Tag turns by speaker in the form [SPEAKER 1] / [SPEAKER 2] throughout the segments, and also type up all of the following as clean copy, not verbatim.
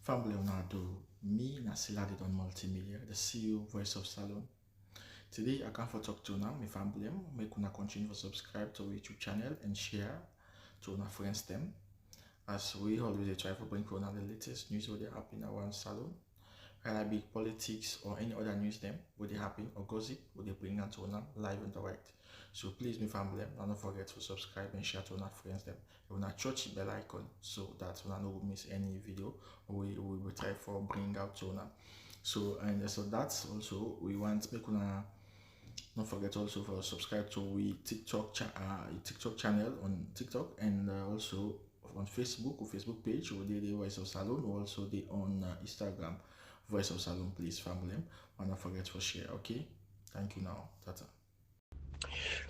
[SPEAKER 1] Family Leonardo, me Nasiladi on Multimedia, the CEO Voice of Salon. Today I come for talk to now, my family, make una continue to subscribe to our YouTube channel and share to our friends them. As we always try to bring for the latest news what they happen around salon, whether it be politics or any other news them, what they happen or gossip, what they bring out to live and direct. So please, my family, don't forget to subscribe and share to our friends them. You wanna touch the bell icon so that you don't miss any video we will try for bring out to now. So that's also we want make una don't forget also for subscribe to we TikTok channel on TikTok and also on Facebook or Facebook page or the Voice of Salon or also the on Instagram Voice of Salon. Please family, and don't forget to share. Okay, thank you now. Tata.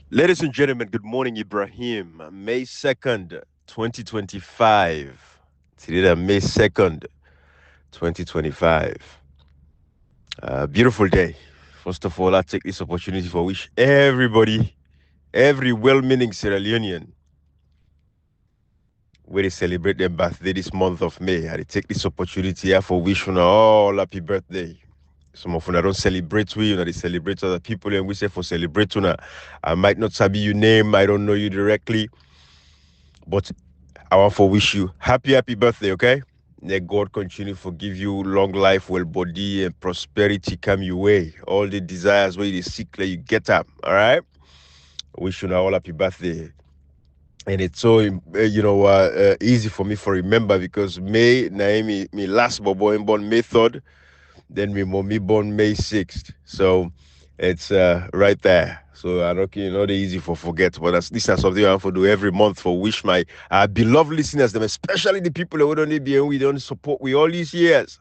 [SPEAKER 2] Ladies and gentlemen, good morning, Ibrahim. May 2nd, 2025. Today, May 2nd, 2025. Beautiful day. First of all, I take this opportunity for wish everybody, every well-meaning Sierra Leonean, where they celebrate their birthday this month of May. I take this opportunity here for wishing all happy birthday. Some of you don't celebrate we, they celebrate other people, and we say for celebrate una. I might not sabi your name, I don't know you directly, but I want to wish you happy birthday, okay? May God continue to give you long life, well body, and prosperity come your way. All the desires where you seek, like you get up, all right? Wish you all happy birthday. And it's so easy for me to remember because May, Naomi, me last boy born May 3rd, then me mommy born May 6th. So it's right there. So I don't not easy for forget, but this is something I have to do every month for wish my beloved listeners, them especially the people who don't be and we don't support we all these years.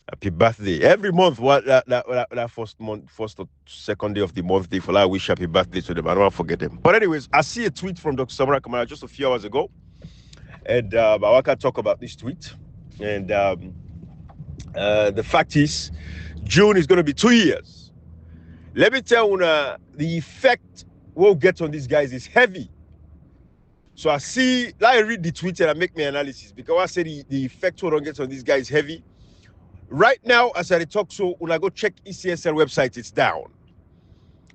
[SPEAKER 2] Happy birthday every month. What that first or second day of the month, they for I wish happy birthday to them. I don't want to forget them. But anyways, I see a tweet from Dr. Samura Kamara just a few hours ago, and I can talk about this tweet. And the fact is, June is going to be 2 years. Let me tell you, the effect we'll get on these guys is heavy. So I read the tweet and I make my analysis because I say the effect we'll get on these guys is heavy. Right now, as I talk, so when I go check ECSL website, it's down.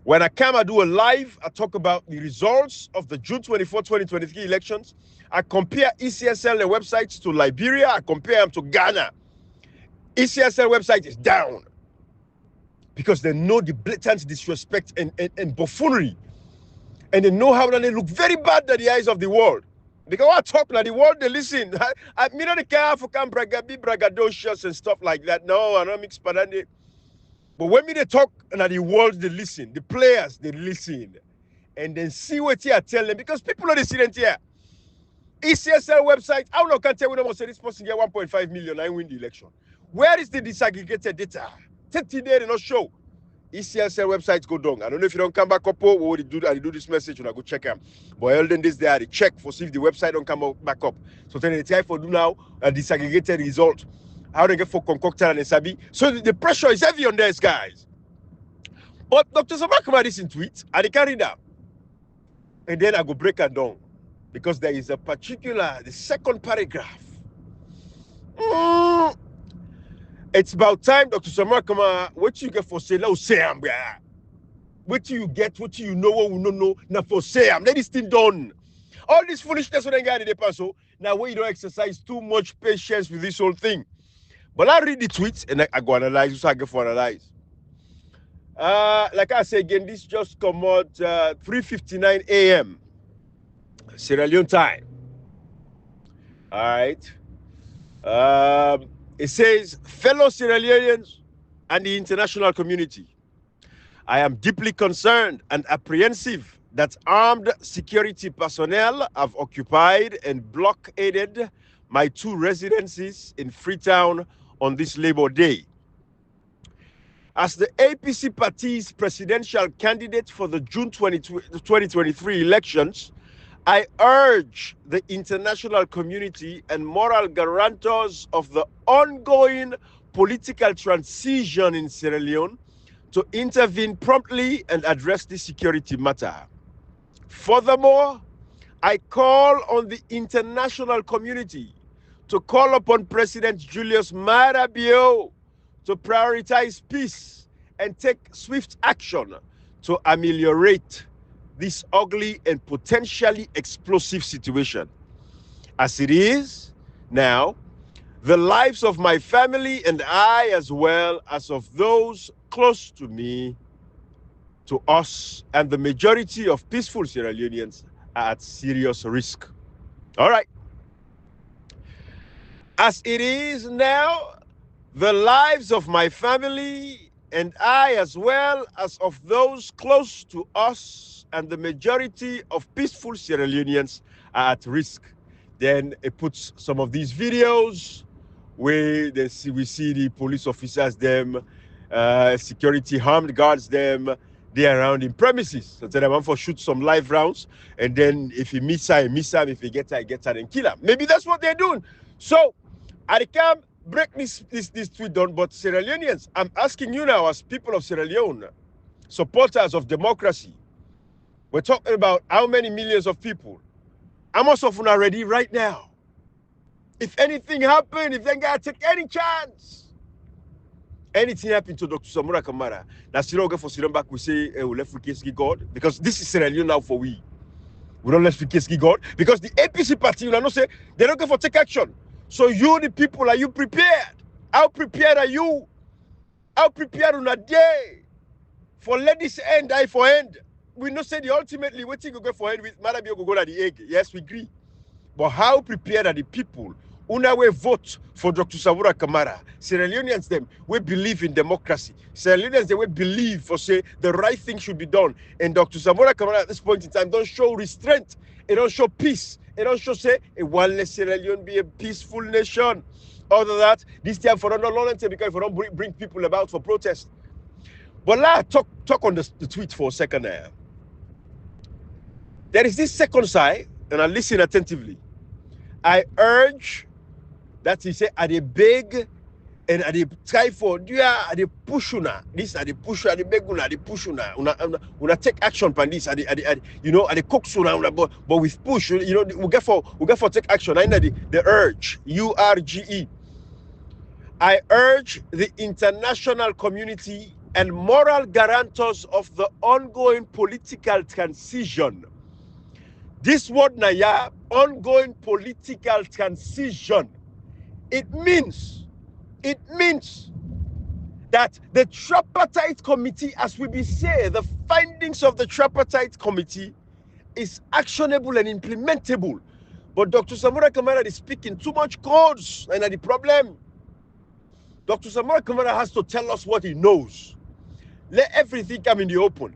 [SPEAKER 2] When I come, I do a live, I talk about the results of the June 24, 2023 elections. I compare ECSL websites to Liberia, I compare them to Ghana. ECSL website is down because they know the blatant disrespect and buffoonery. And they know how they look very bad in the eyes of the world. Because when I talk now, the world, they listen. I mean, not the care for can be braggadocious and stuff like that. No, I don't mix padande. But when they talk now, the world, they listen. The players, they listen. And then see what you tell them. Because people are listening here. ECSL website, I don't know, can't tell you when say this person get 1.5 million, I win the election. Where is the disaggregated data? 30 days, they not show. ECSL websites go down. I don't know if you don't come back up or what they do this message when I go check them. But all then this day they check for see if the website don't come back up. So then they try for do now a disaggregated result. How they get for concocted and sabi. So the pressure is heavy on these guys. But Dr. Samura Kamara this in tweet, and they carry that. And then I go break it down. Because there is the second paragraph. It's about time, Dr. Samura Kamara, what you get for say, let say am, what you get, what you know, what we don't know, now for say am, let this thing done. All this foolishness when they get the pass, so now when you don't exercise too much patience with this whole thing. But I read the tweets and I go analyze, so I get for analyze. Like I say again, this just come out 3:59 a.m. Sierra Leone time. All right. It says, fellow Sierra Leoneans and the international community, I am deeply concerned and apprehensive that armed security personnel have occupied and blockaded my two residences in Freetown on this Labor Day. As the APC party's presidential candidate for the June 2023 elections, I urge the international community and moral guarantors of the ongoing political transition in Sierra Leone to intervene promptly and address this security matter. Furthermore, I call on the international community to call upon President Julius Maada Bio to prioritize peace and take swift action to ameliorate this ugly and potentially explosive situation. As it is now, the lives of my family and I, as well as of those close to me, to us, and the majority of peaceful Sierra Leoneans are at serious risk. All right. As it is now, the lives of my family and I, as well as of those close to us, and the majority of peaceful Sierra Leoneans are at risk. Then it puts some of these videos where we see the police officers, them, security armed guards, them, they're around in premises. So tell them for shoot some live rounds, and then if he miss her, he miss him. If he get her, he gets her and kill him. Maybe that's what they're doing. So I can't break this tweet down, but Sierra Leoneans, I'm asking you now as people of Sierra Leone, supporters of democracy, we're talking about how many millions of people. How much of them are ready right now? If anything happened, if they got to take any chance, anything happened to Dr. Samura Kamara, that's still okay for sitting back, we say, we left with God, because this is Sierra Leone now for we. We don't let with God, because the APC party, you know, say they're not going for take action. So you, the people, are you prepared? How prepared are you? How prepared on a day for let this end, die for end? We know say the ultimately waiting to go for end with Marabio go to the egg. Yes, we agree. But how prepared are the people who now vote for Dr. Samura Kamara? Sierra Leoneans, them, we believe in democracy. Sierra Leoneans, they will believe for say the right thing should be done. And Dr. Samura Kamara at this point in time don't show restraint. It don't show peace. It don't show say, one let Sierra Leone be a peaceful nation. Other than that, this time for no long time because if we don't bring people about for protest. But let's talk on the tweet for a second there. There is this second side, and I listen attentively. I urge that he say, I beg and I try for, I push una. This I push, I beg una, I push una. Una take action upon this. You know, I coax una, but with push, you know, we get for take action. I know the urge, URGE. I urge the international community and moral guarantors of the ongoing political transition. This word naya, ongoing political transition, it means that the tripartite committee, as we be say, the findings of the tripartite committee is actionable and implementable. But Dr. Samura Kamara is speaking too much codes, and the problem. Dr. Samura Kamara has to tell us what he knows. Let everything come in the open.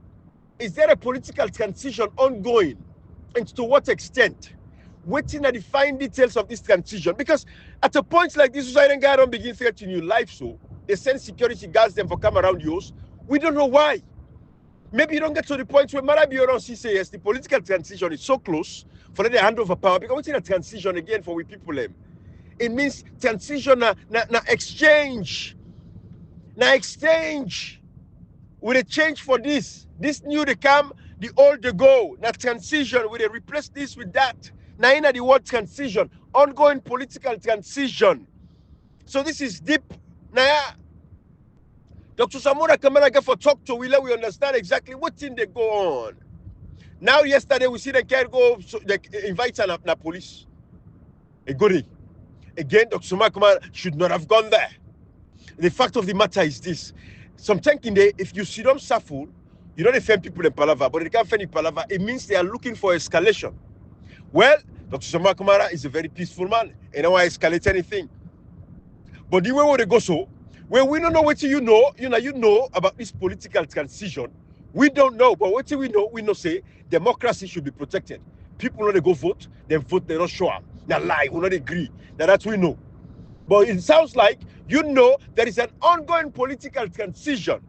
[SPEAKER 2] Is there a political transition ongoing? And to what extent? Waiting at the fine details of this transition. Because at a point like this, Usain guy don't begin threatening your life, so they send security guards them for come around yours. We don't know why. Maybe you don't get to the point where Marabi or say yes, the political transition is so close for them to hand over power. Because what's in a transition again for we people? It means transition na exchange. Na exchange. With a change for this. This new they come, the old they go. Na transition. Will they replace this with that? Now in the word transition. Ongoing political transition. So this is deep. Now Dr. Samura Kamara get for talk to we understand exactly what thing they go on. Now yesterday we see the guy go, so they invite na police. A goodie. Again, Dr. Samura Kamara should not have gone there. The fact of the matter is this. Sometimes if you see them suffer, you don't defend people in Palava, but they can't defend in Palava, it means they are looking for escalation. Well, Dr. Samura Kamara is a very peaceful man, and don't want to escalate anything. But the way they go so, when we don't know what you know about this political transition, we don't know, but what we know say democracy should be protected. People know they go vote, they don't show up. They lie, we don't agree. That's what we know. But it sounds like there is an ongoing political transition.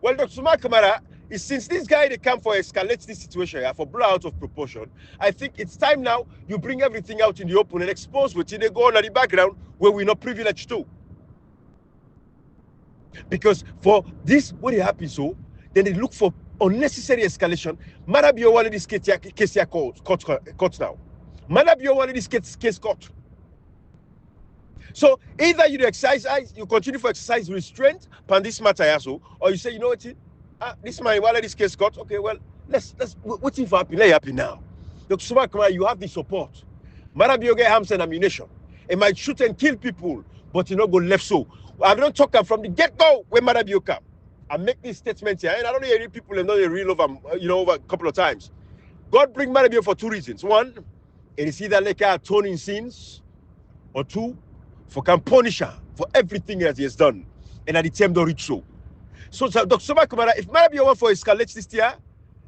[SPEAKER 2] Well, Dr. Samura Kamara, since this guy they come for escalate this situation for blow out of proportion, I think it's time now you bring everything out in the open and expose what they go on at the background where we're not privileged to. Because for this, what happens so, then they look for unnecessary escalation. Marabio wanted this case here caught now. Marabio wanted this case caught. So either you exercise, you continue for exercise restraint pan this matter also, or you say, you know what, this man, while this case got, okay, well, let's what's if happen? Let it happen now. Dr. Samura Kamara, you have the support. Marabio get arms and ammunition. It might shoot and kill people, but you know go left so. I don't talk from the get-go when Marabio come. I make this statement here, and I don't hear people and not real over, over a couple of times. God bring Marabio for two reasons. One, it is either like atoning sins, or two, for can punish her for everything that he has done, and at the time don't reach so. So Dr. Samura Kamara, if Marabio want for escalate this year,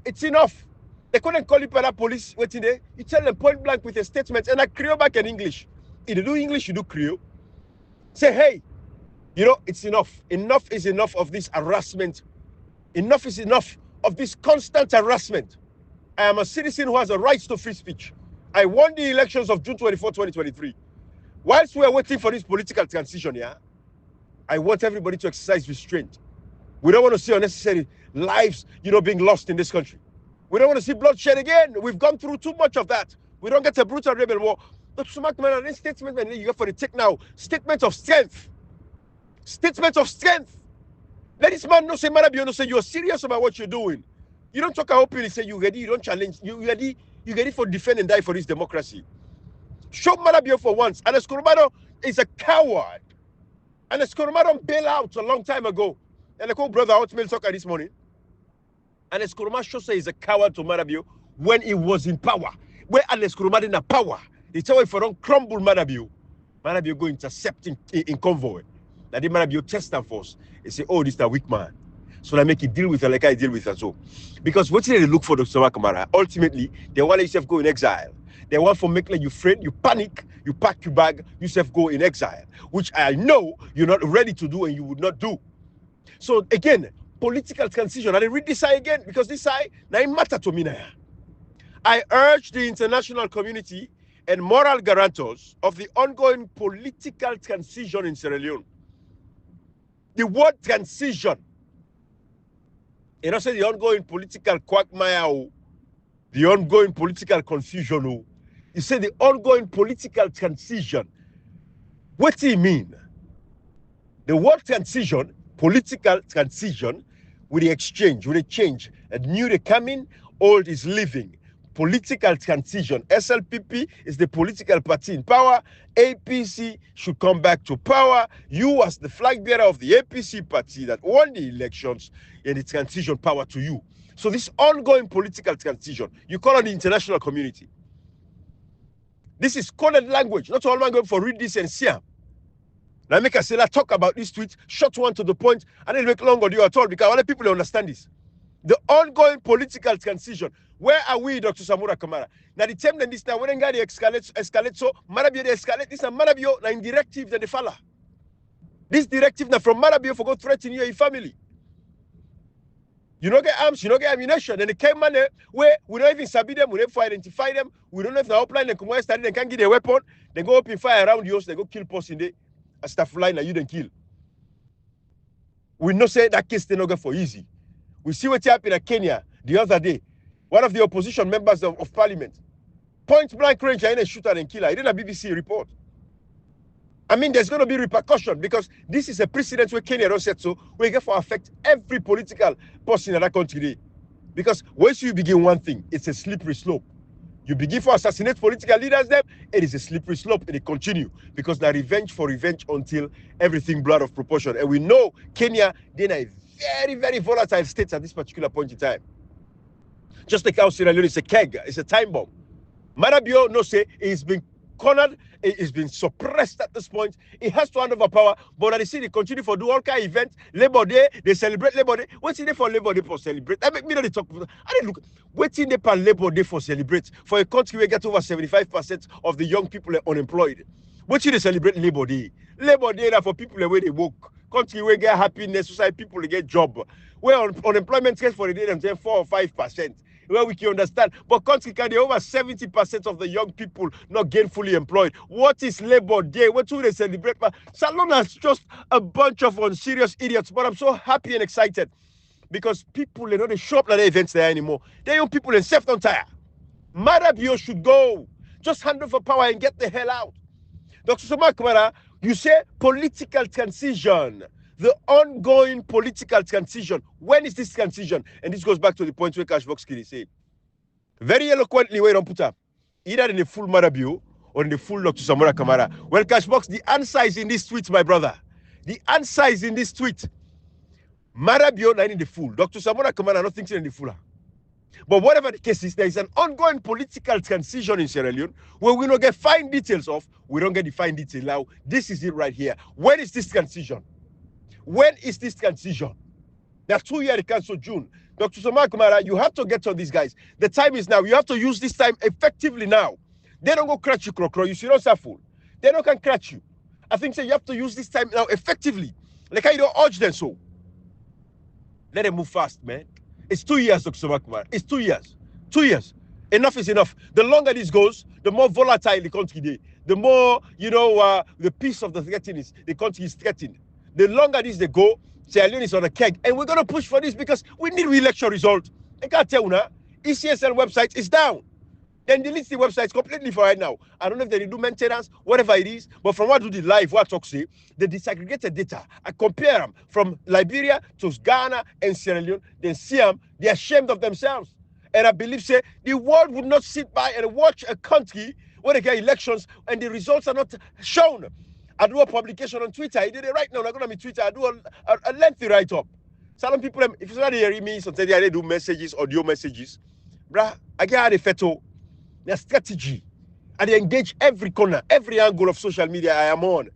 [SPEAKER 2] it's enough. They couldn't call you para police waiting there. You tell them point blank with a statement, and I Creole back in English. If you do English, you do Creole. Say, hey, it's enough. Enough is enough of this harassment. Enough is enough of this constant harassment. I am a citizen who has a right to free speech. I won the elections of June 24, 2023. Whilst we are waiting for this political transition here, I want everybody to exercise restraint. We don't want to see unnecessary lives, being lost in this country. We don't want to see bloodshed again. We've gone through too much of that. We don't get a brutal rebel war. But this statement you got for the take now, statement of strength. Statement of strength. Let this man know, say, Marabio, no, say you're serious about what you're doing. You don't talk openly, say you ready, you don't challenge, you ready for defend and die for this democracy. Show Marabio for once. And Escoromado is a coward. And Escoromado bailed out a long time ago. And the brother Outmail talker this morning. And Escoromado say is a coward to Marabio when he was in power. Where Escoromado in power. They tell if I don't crumble Marabio go intercept in convoy. That the Marabio test and force. They say, oh, this is a weak man. So I make it deal with her like I deal with her. So, because what did they look for, Dr. Samura Kamara? Ultimately, they want yourself go in exile. They want for make like you friend, you panic, you pack your bag, yourself go in exile, which I know you're not ready to do and you would not do. So again, political transition. I didn't read this side again because this side now it matter to me now. I urge the international community and moral guarantors of the ongoing political transition in Sierra Leone. The word transition. You know, say the ongoing political quagmire, the ongoing political confusion. You say the ongoing political transition. What do you mean? The word transition, political transition, with the exchange, with the change. A new is coming, old is leaving. Political transition. SLPP is the political party in power. APC should come back to power. You as the flag bearer of the APC party that won the elections and the transition power to you. So this ongoing political transition, you call on the international community. This is coded language. Not all man going for read this and see. Now make us talk about this tweet, short one to the point, and then make long audio at all because other people understand this. The ongoing political transition. Where are we, Dr. Samura Kamara? Now the time that this now when the escalate so Marabio they escalate this and Marabio na in directive that they follow. This directive now from Marabio for go threaten your family. You don't get arms, you don't get ammunition. And they came man where we don't even sabi them, we don't identify them, we don't know if the upline they come where study, they can't get a weapon, they go open fire around you, they go kill post in the staff line and you don't kill. We know say that case they not go for easy. We see what happened in Kenya the other day. One of the opposition members of parliament, point blank range, I ain't a shooter and killer. I did a BBC report. I mean, there's going to be repercussion because this is a precedent where Kenya don't set so we get for affect every political person in that country. Because once you begin one thing, it's a slippery slope. You begin for assassinate political leaders, them, it is a slippery slope and it continue because now revenge for revenge until everything blood of proportion. And we know Kenya, they're in a very, very volatile state at this particular point in time. Just like how Sierra Leone is a keg, it's a time bomb. Marabio, no say, he's been cornered, he's been suppressed at this point. He has to hand over power, but at the city, they continue for do all kind of events. Labor Day, they celebrate Labor Day. What's in there for Labor Day for celebrate? I make me not talk. I didn't look. What's in there for Labor Day for celebrate? For a country where get over 75% of the young people are unemployed. What's in they celebrate Labor Day? Labor Day for people where they work. Country where get happiness, society people get job. Where unemployment rate for the day them 4 or 5%. Where we can understand, but country can over 70% of the young people not gainfully employed. What is Labor Day? What do they celebrate? Salon is just a bunch of unserious idiots, but I'm so happy and excited because people, they don't show up at the events there anymore. They young people in self don't tire. Marabio should go. Just hand over power and get the hell out. Dr. Samura Kamara, You say political transition, the ongoing political transition. When is this transition? And this goes back to the point where Cashbox Kiri said. Very eloquently, where don't put up. Either in the full Marabio or in the full Dr. Samura Kamara. Well, Cashbox, the answer is in this tweet, my brother. The answer is in this tweet. Marabio, not in the full. Dr. Samura Kamara, not thinking in the full. But whatever the case is, there is an ongoing political transition in Sierra Leone where we don't get fine details of. We don't get the fine detail now. This is it right here. When is this transition? When is this transition? There are 2 years, cancel June. Dr. Samura Kamara, you have to get to these guys. The time is now. You have to use this time effectively now. They don't go catch you, Krokro. You see, don't fool. They don't can catch you. I think so you have to use this time now effectively. Like I don't urge them so. Let them move fast, man. It's 2 years, Dr. Samura Kamara. It's 2 years. 2 years. Enough is enough. The longer this goes, the more volatile the country is. The more, the peace of the country is threatened. The longer this they go, Sierra Leone is on a keg. And we're going to push for this because we need re-election result. I can't tell you now. ECSL website is down. Then delete the website completely for right now. I don't know if they do maintenance, whatever it is. But from what do the live, what talk say, the disaggregated data, I compare them from Liberia to Ghana and Sierra Leone, then see them, they're ashamed of themselves. And I believe, say, the world would not sit by and watch a country where they get elections and the results are not shown. I do a publication on Twitter. I did it right now. I'm going to be Twitter. I do a lengthy write-up. Some people, if it's not hearing me, sometimes they do messages, audio messages. Bruh, I get a photo. Their strategy. And they engage every corner, every angle of social media I am on.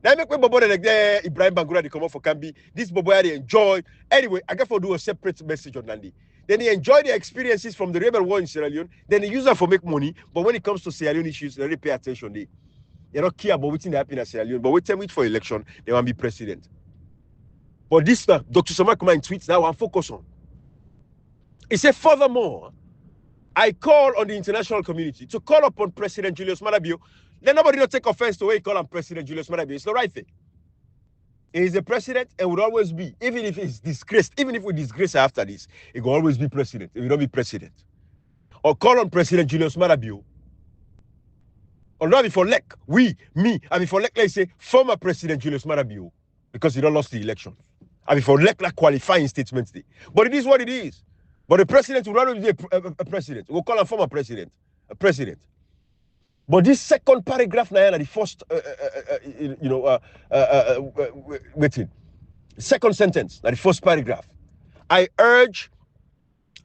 [SPEAKER 2] Now I make my bobo like Ibrahim Bangura they come out for Kambi. This bobo they enjoy. Anyway, I got to do a separate message on Nandi. Then they enjoy the experiences from the rebel war in Sierra Leone. Then they use that for make money. But when it comes to Sierra Leone issues, they really pay attention. They don't care about what's happening in Sierra Leone. But wait for election, they want to be president. But this Dr. Samura Kamara tweets now I'm focused on. He said, furthermore, I call on the international community to call upon President Julius Maada. Let nobody not take offense to the way he call on President Julius Maada. It's the right thing. He is the president and will always be, even if he's disgraced, even if we disgrace after this, he will always be president. He will not be president. Or call on President Julius Maada. Or not before Lek, and before Lek, let's say former President Julius Maada, because he don't lost the election. And before Lek, like qualifying statements. But it is what it is. But the president will not be a president. We'll call him former president, a president. But this second paragraph, Nayana, the first, second sentence, the first paragraph. I urge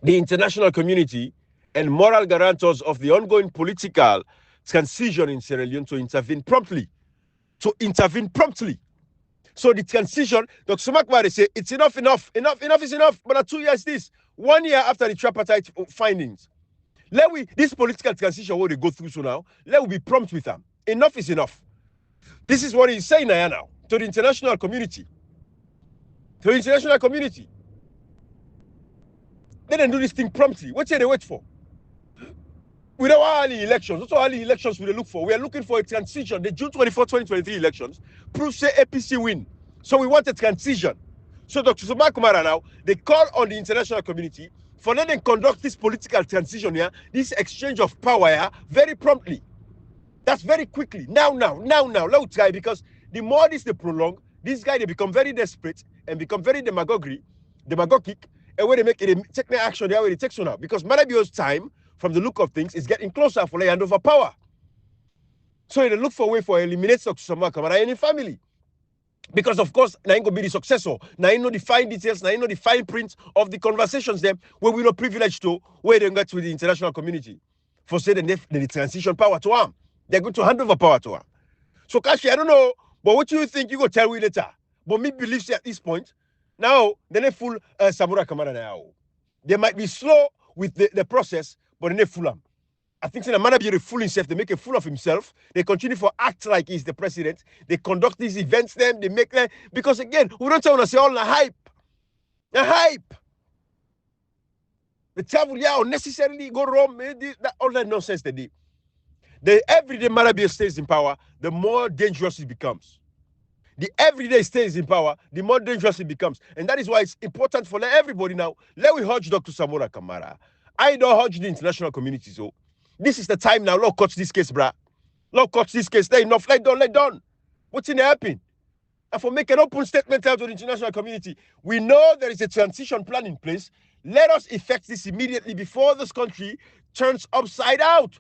[SPEAKER 2] the international community and moral guarantors of the ongoing political transition in Sierra Leone to intervene promptly. So the transition, Dr. Samura Kamara say, it's enough is enough. But 2 years this. 1 year after the tripartite findings. This political transition, what they go through so now, let we be prompt with them. Enough is enough. This is what he's saying now to the international community. Let them do this thing promptly. What they wait for? We don't want early elections. That's all early elections we look for. We are looking for a transition. The June 24, 2023 elections prove say APC win. So we want a transition. So Dr. Samura Kamara now, they call on the international community for letting them conduct this political transition here, this exchange of power here, very promptly. That's very quickly. Now. Let's try, because the more this they prolong, this guy they become very desperate and become very demagogic, and when they make it, take their action there where it takes on now. Because Maadabio's time, from the look of things, is getting closer for the hand over power. So they look for a way for eliminate Dr. Samura Kamara and his family. Because of course, now ain't gonna be the successor. Now ain't know the fine details, now ain't know the fine print of the conversations them where we're not privileged to, where they get with the international community. For say the transition power to him. They're going to hand over power to him. So Kashi, I don't know, but what you think you go tell me later. But me believes at this point, now they full Samura Kamara now. They might be slow with the process, but they full them. I think in a manner be fool himself, they make a fool of himself. They continue to act like he's the president. They conduct these events, they make them, because again, we don't tell us all the hype. The hype. The travel, unnecessarily go wrong, all that nonsense they do. The everyday Maada stays in power, the more dangerous it becomes. The everyday stays in power, the more dangerous it becomes. And that is why it's important for everybody now. Let we urge Dr. Samura Kamara. I don't urge the international community, so this is the time now. Lord, catch this case, bruh. Lord, catch this case. Let enough. Let done. What's in happen? And for make an open statement out to the international community, we know there is a transition plan in place. Let us effect this immediately before this country turns upside out.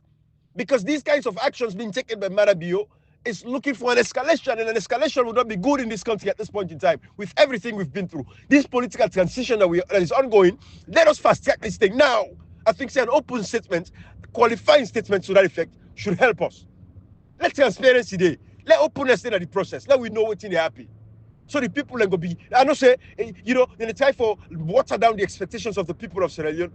[SPEAKER 2] Because these kinds of actions being taken by Marabio is looking for an escalation, and an escalation would not be good in this country at this point in time with everything we've been through. This political transition that is ongoing, let us fast track this thing now. I think an open statement, qualifying statement to that effect should help us. Let transparency there. Let openness in the process. Let we know what's in the happy. So the people are going to be, I don't say, you know, in the time for water down the expectations of the people of Sierra Leone.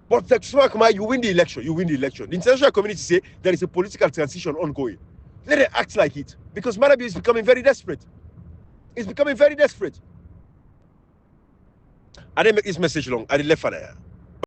[SPEAKER 2] But Samura Kamara, you win the election. You win the election. The international community say there is a political transition ongoing. Let it act like it. Because Marabio is becoming very desperate. It's becoming very desperate. I didn't make this message long. I did left for there.